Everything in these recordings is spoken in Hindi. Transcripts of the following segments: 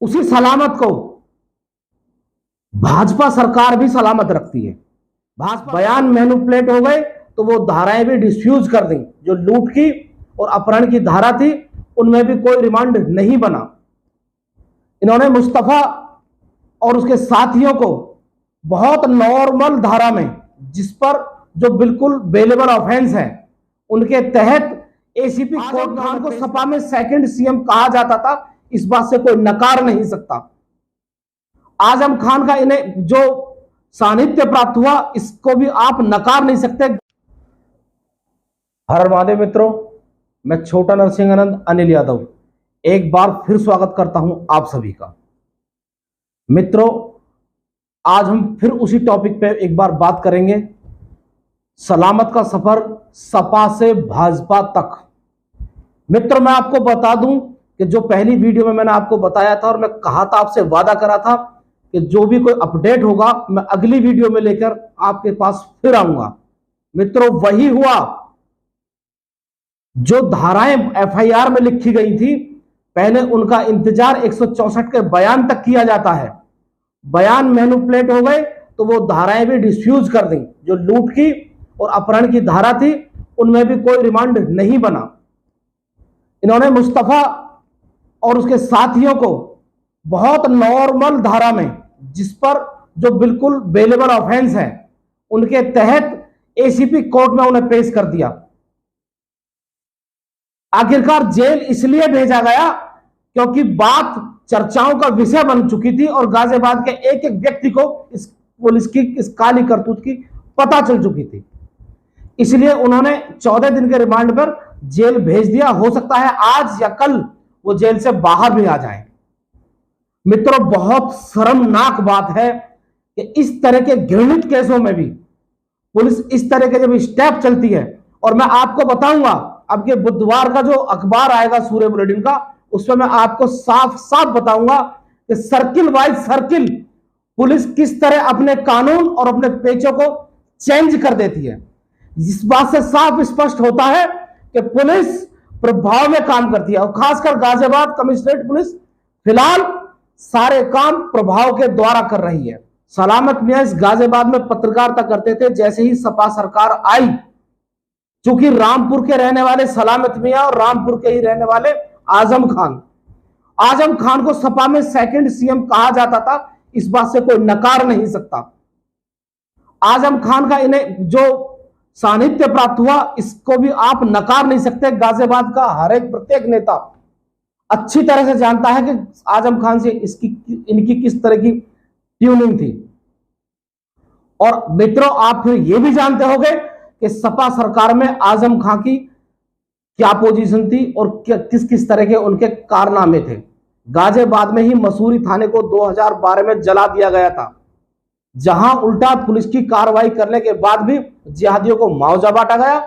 उसी सलामत को भाजपा सरकार भी सलामत रखती है। भाजपा बयान मैनिपुलेट हो गए तो वो धाराएं भी डिस्फ्यूज कर दी। जो लूट की और अपहरण की धारा थी उनमें भी कोई रिमांड नहीं बना। इन्होंने मुस्तफा और उसके साथियों को बहुत नॉर्मल धारा में, जिस पर जो बिल्कुल बेलेबल ऑफेंस है, उनके तहत एसीपी कोर्ट खान को सपा में सेकंड सीएम कहा जाता था। इस बात से कोई नकार नहीं सकता। आजम खान का इन्हें जो सानिध्य प्राप्त हुआ, इसको भी आप नकार नहीं सकते। हर महादेव मित्रों, मैं छोटा नरसिंह आनंद अनिल यादव एक बार फिर स्वागत करता हूं आप सभी का। मित्रों, आज हम फिर उसी टॉपिक पे एक बार बात करेंगे, सलामत का सफर सपा से भाजपा तक। मित्रों, मैं आपको बता दूं कि जो पहली वीडियो में मैंने आपको बताया था और मैं कहा था, आपसे वादा करा था कि जो भी कोई अपडेट होगा मैं अगली वीडियो में लेकर आपके पास फिर आऊंगा। मित्रों, वही हुआ। जो धाराएं एफआईआर में लिखी गई थी, पहले उनका इंतजार 164 के बयान तक किया जाता है। बयान मैनिपुलेट हो गए तो वो धाराएं भी डिस्फ्यूज कर दी। जो लूट की और अपहरण की धारा थी उनमें भी कोई रिमांड नहीं बना। इन्होंने मुस्तफा और उसके साथियों को बहुत नॉर्मल धारा में, जिस पर जो बिल्कुल बेलेबल ऑफेंस है, उनके तहत एसीपी कोर्ट में उन्हें पेश कर दिया। आखिरकार जेल इसलिए भेजा गया क्योंकि बात चर्चाओं का विषय बन चुकी थी और गाजियाबाद के एक एक व्यक्ति को इस पुलिस की इस काली करतूत की पता चल चुकी थी। इसलिए उन्होंने 14 दिन के रिमांड पर जेल भेज दिया। हो सकता है आज या कल वो जेल से बाहर भी आ जाए। मित्रों, बहुत शर्मनाक बात है कि इस तरह के घृणित केसों में भी पुलिस इस तरह के जब स्टेप चलती है, और मैं आपको बताऊंगा अब के बुधवार का जो अखबार आएगा सूर्य बुलेटिन का, उसमें मैं आपको साफ साफ बताऊंगा कि सर्किल वाइज सर्किल पुलिस किस तरह अपने कानून और अपने पेचों को चेंज कर देती है। इस बात से साफ स्पष्ट होता है कि पुलिस प्रभाव में काम करती है, और खासकर गाजियाबाद कमिश्नरेट पुलिस फिलहाल सारे काम प्रभाव के द्वारा कर रही है। सलामत मियां इस गाजियाबाद में पत्रकारिता करते थे। जैसे ही सपा सरकार आई, चूंकि रामपुर के रहने वाले सलामत मियां और रामपुर के ही रहने वाले आजम खान को सपा में सेकंड सीएम कहा जाता था। इस बात से कोई नकार नहीं सकता। आजम खान का इन्हें जो सानिध्य प्राप्त हुआ, इसको भी आप नकार नहीं सकते। गाजियाबाद का हर एक प्रत्येक नेता अच्छी तरह से जानता है कि आजम खान से इनकी किस तरह की ट्यूनिंग थी। और मित्रों, आप फिर यह भी जानते होंगे कि सपा सरकार में आजम खान की क्या पोजीशन थी और किस किस तरह के उनके कारनामे थे। गाजियाबाद में ही मसूरी थाने को 2012 में जला दिया गया था, जहां उल्टा पुलिस की कार्रवाई करने के बाद भी जिहादियों को मुआवजा बांटा गया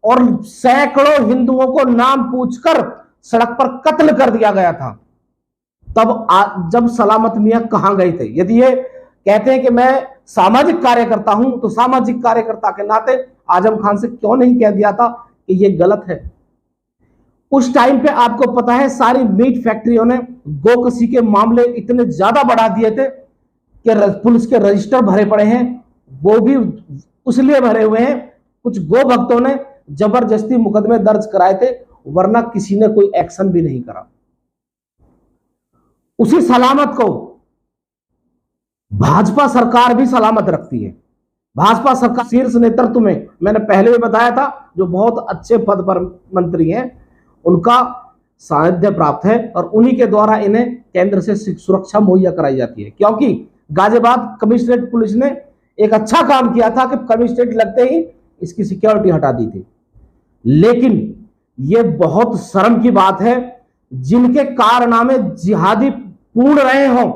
और सैकड़ों हिंदुओं को नाम पूछकर सड़क पर कत्ल कर दिया गया था। तब जब सलामत मियां कहां गए थे? यदि ये कहते हैं कि मैं सामाजिक कार्यकर्ता हूं, तो सामाजिक कार्यकर्ता के नाते आजम खान से क्यों नहीं कह दिया था कि ये गलत है? उस टाइम पे आपको पता है सारी मीट फैक्ट्रियों ने गोकसी के मामले इतने ज्यादा बढ़ा दिए थे कि पुलिस के रजिस्टर भरे पड़े हैं। वो भी उसलिए भरे हुए हैं, कुछ गो भक्तों ने जबरदस्ती मुकदमे दर्ज कराए थे, वरना किसी ने कोई एक्शन भी नहीं करा। उसी सलामत को भाजपा सरकार भी सलामत रखती है। भाजपा सरकार शीर्ष नेतृत्व में, मैंने पहले भी बताया था, जो बहुत अच्छे पद पर मंत्री हैं, उनका सानिध्य प्राप्त है और उन्हीं के द्वारा इन्हें केंद्र से सुरक्षा मुहैया कराई जाती है। क्योंकि गाजियाबाद कमिश्नरेट पुलिस ने एक अच्छा काम किया था कि कमिश्नरेट लगते ही इसकी सिक्योरिटी हटा दी थी। लेकिन यह बहुत शर्म की बात है, जिनके कारनामे जिहादी पूर्ण रहे हों,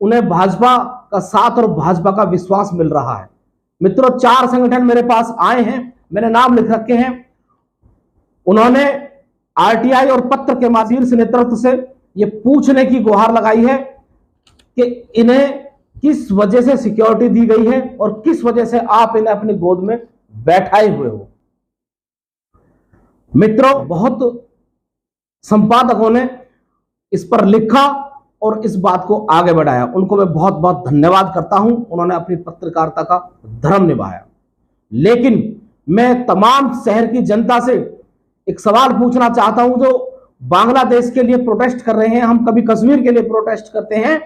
उन्हें भाजपा का साथ और भाजपा का विश्वास मिल रहा है। मित्रों, 4 संगठन मेरे पास आए हैं, मैंने नाम लिख रखे हैं। उन्होंने आरटीआई और पत्र के माध्यम से नेतृत्व से यह पूछने की गुहार लगाई है कि इन्हें किस वजह से सिक्योरिटी दी गई है और किस वजह से आप इन्हें अपनी गोद में बैठाए हुए हो। मित्रों, बहुत संपादकों ने इस पर लिखा और इस बात को आगे बढ़ाया। उनको मैं बहुत बहुत धन्यवाद करता हूं, उन्होंने अपनी पत्रकारिता का धर्म निभाया। लेकिन मैं तमाम शहर की जनता से एक सवाल पूछना चाहता हूं, जो बांग्लादेश के लिए प्रोटेस्ट कर रहे हैं, हम कभी कश्मीर के लिए प्रोटेस्ट करते हैं,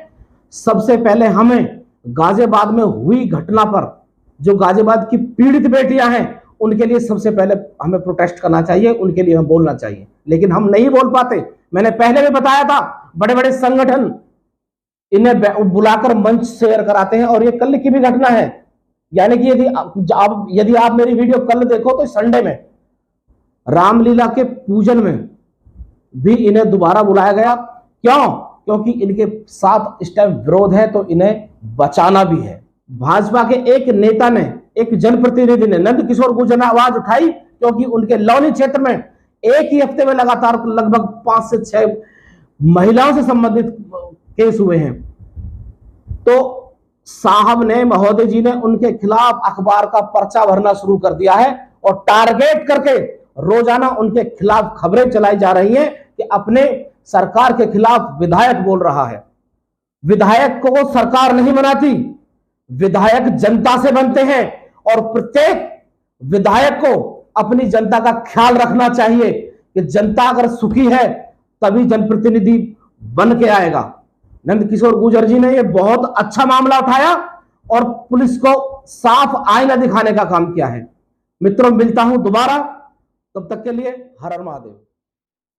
सबसे पहले हमें गाजियाबाद में हुई घटना पर, जो गाजियाबाद की पीड़ित बेटियां हैं, उनके लिए सबसे पहले हमें प्रोटेस्ट करना चाहिए, उनके लिए हमें बोलना चाहिए, लेकिन हम नहीं बोल पाते। मैंने पहले भी बताया था, बड़े बड़े संगठन इन्हें बुलाकर मंच शेयर कराते हैं, और ये कल की भी घटना है। यानी कि यदि आप मेरी वीडियो कल देखो तो संडे में रामलीला के पूजन में भी इन्हें दोबारा बुलाया गया। क्यों? क्योंकि इनके साथ इस टाइम विरोध है, तो इन्हें बचाना भी है। भाजपा के एक नेता ने, एक जनप्रतिनिधि ने, नंद किशोर गुर्जर ने आवाज उठाई, क्योंकि उनके लौनी क्षेत्र में एक ही हफ्ते में लगातार लगभग 5 से 6 महिलाओं से संबंधित केस हुए हैं। तो साहब ने, महोदय जी ने उनके खिलाफ अखबार का पर्चा भरना शुरू कर दिया है, और टारगेट करके रोजाना उनके खिलाफ खबरें चलाई जा रही हैं कि अपने सरकार के खिलाफ विधायक बोल रहा है। विधायक को सरकार नहीं बनाती, विधायक जनता से बनते हैं, और प्रत्येक विधायक को अपनी जनता का ख्याल रखना चाहिए कि जनता अगर सुखी है तभी जनप्रतिनिधि बन के आएगा। नंद किशोर गुर्जर जी ने यह बहुत अच्छा मामला उठाया और पुलिस को साफ आईना दिखाने का काम किया है। मित्रों, मिलता हूं दोबारा, तब तक के लिए हर हर महादेव।